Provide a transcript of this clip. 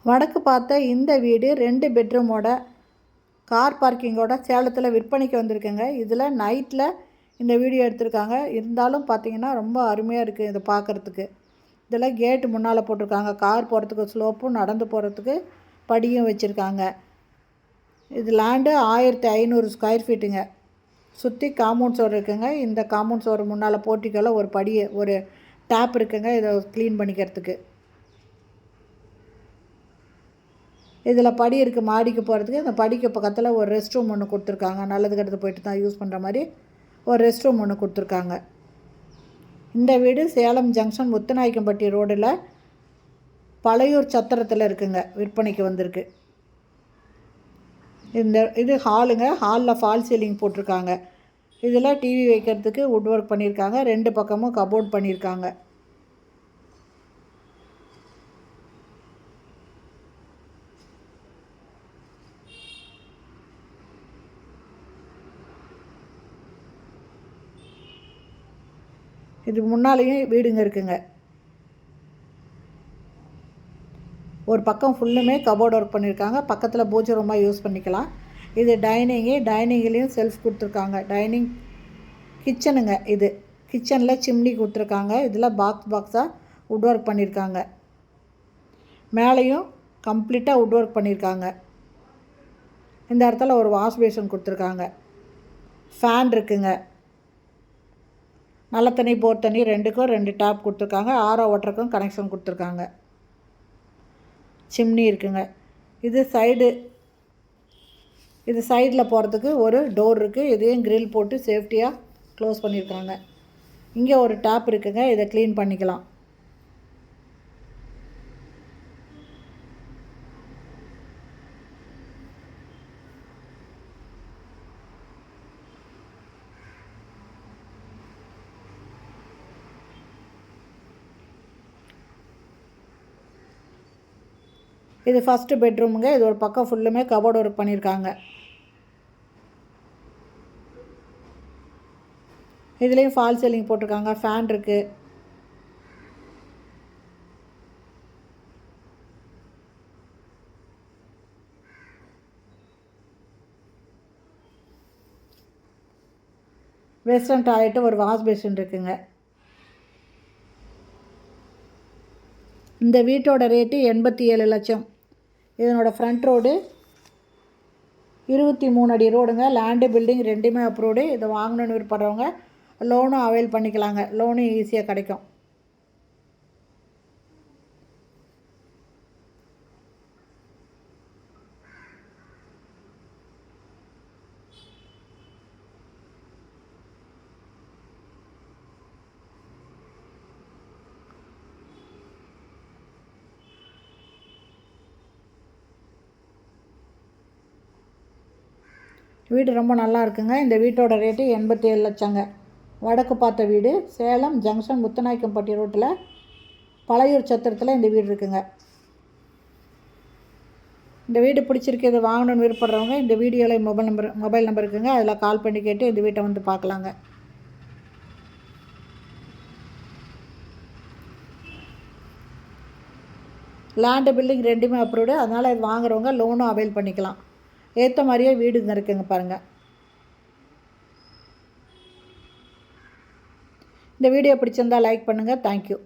வடக்கு பார்த்த இந்த வீடு 2 பெட்ரூமோட கார் பார்க்கிங்கோட சேலத்தில் விற்பனைக்கு வந்திருக்குங்க. இதில் நைட்டில் இந்த வீடியோ எடுத்திருக்காங்க. இருந்தாலும் பார்த்திங்கன்னா ரொம்ப அருமையாக இருக்குது இதை பார்க்குறதுக்கு. இதில் கேட்டு முன்னால் போட்டிருக்காங்க. கார் போகிறதுக்கு ஸ்லோப்பும் நடந்து போகிறதுக்கு படியும் வச்சுருக்காங்க. இது லேண்டு 1500 ஸ்கொயர் ஃபீட்டுங்க. சுற்றி காம்பவுண்ட் சோறு இருக்குங்க. இந்த காம்பவுண்ட் சோறு முன்னால் போர்ட்டிக்கோல ஒரு டேப் இருக்குங்க இதை க்ளீன் பண்ணிக்கிறதுக்கு. இதில் படி இருக்குது மாடிக்கு போகிறதுக்கு. இந்த படிக்கு பக்கத்தில் ஒரு ரெஸ்ட் ரூம் ஒன்று கொடுத்துருக்காங்க. நல்லது கெட்டது போய்ட்டு தான் யூஸ் பண்ணுற மாதிரி ஒரு ரெஸ்ட் ரூம் ஒன்று கொடுத்துருக்காங்க. இந்த வீடு சேலம் ஜங்ஷன் முத்துநாயக்கம்பட்டி ரோடில் பழையூர் சத்திரத்தில் இருக்குங்க. விற்பனைக்கு வந்திருக்கு. இது ஹாலுங்க. ஹாலில் ஃபால் சீலிங் போட்டிருக்காங்க. இதில் டிவி வைக்கிறதுக்கு வுட் ஒர்க் பண்ணியிருக்காங்க. 2 பக்கமும் கபோர்ட் பண்ணியிருக்காங்க. இது முன்னாலேயும் வீடுங்க இருக்குங்க. ஒரு பக்கம் ஃபுல்லுமே கபோர்ட் ஒர்க் பண்ணியிருக்காங்க. பக்கத்தில் பூஜை ரூமாக யூஸ் பண்ணிக்கலாம். இது டைனிங்லேயும் செல்ஃப் கொடுத்துருக்காங்க. டைனிங் கிச்சனுங்க. இது கிச்சனில் சிம்னி கொடுத்துருக்காங்க. இதில் பாக்ஸாக வுட் ஒர்க் பண்ணியிருக்காங்க. மேலேயும் கம்ப்ளீட்டாக வுட் ஒர்க் பண்ணியிருக்காங்க. இந்த இடத்துல ஒரு வாஷ் பேஷன் கொடுத்துருக்காங்க. ஃபேன் இருக்குங்க. நல்ல தண்ணி போர் தண்ணி 2க்கும் 2 டேப் கொடுத்துருக்காங்க. ஆரோ வாட்டருக்கும் கனெக்ஷன் கொடுத்துருக்காங்க. சிம்னி இருக்குங்க. இது சைடில் போகிறதுக்கு ஒரு டோர் இருக்குது. இதையும் கிரில் போட்டு சேஃப்டியாக க்ளோஸ் பண்ணியிருக்காங்க. இங்கே ஒரு டேப் இருக்குங்க. இதை க்ளீன் பண்ணிக்கலாம். இது ஃபஸ்ட்டு பெட்ரூமுங்க. இது ஒரு பக்கம் ஃபுல்லுமே கபோர்ட் ஒர்க் பண்ணியிருக்காங்க. இதுலேயும் ஃபால் சீலிங் போட்டிருக்காங்க. ஃபேன் இருக்குது. வெஸ்டர்ன் டாய்லெட்டு ஒரு வாஷ் பேஷன் இருக்குங்க. இந்த வீட்டோட ரேட்டு 87 லட்சம். இதனோட ஃப்ரண்ட் ரோடு 23 அடி ரோடுங்க. லேண்டு பில்டிங் 2மே அப்ரூவ்டு. இதை வாங்கணுன்னு விருப்பப்படுறவங்க லோனும் அவைல் பண்ணிக்கலாங்க. லோனும் ஈஸியாக கிடைக்கும். வீடு ரொம்ப நல்லா இருக்குங்க. இந்த வீட்டோட ரேட்டு 87 லட்சங்க. வடக்கு பார்த்த வீடு சேலம் ஜங்ஷன் முத்துநாயக்கம்பட்டி ரோட்டில் பழையூர் சத்திரத்தில் இந்த வீடு இருக்குங்க. இந்த வீடு பிடிச்சிருக்கு. இது வாங்கணுன்னு விருப்பப்படுறவங்க இந்த வீடியோவில் மொபைல் நம்பர் இருக்குங்க. அதில் கால் பண்ணி கேட்டு இந்த வீட்டை வந்து பார்க்கலாங்க. லேண்டு பில்டிங் 2மே அப்ரூவ்டு. அதனால் இது வாங்குறவங்க லோனும் அவைல் பண்ணிக்கலாம். ஏற்ற மாதிரியே வீடுங்க இருக்குங்க பாருங்கள். இந்த வீடியோ பிடிச்சிருந்தால் லைக் பண்ணுங்கள். தேங்க்யூ.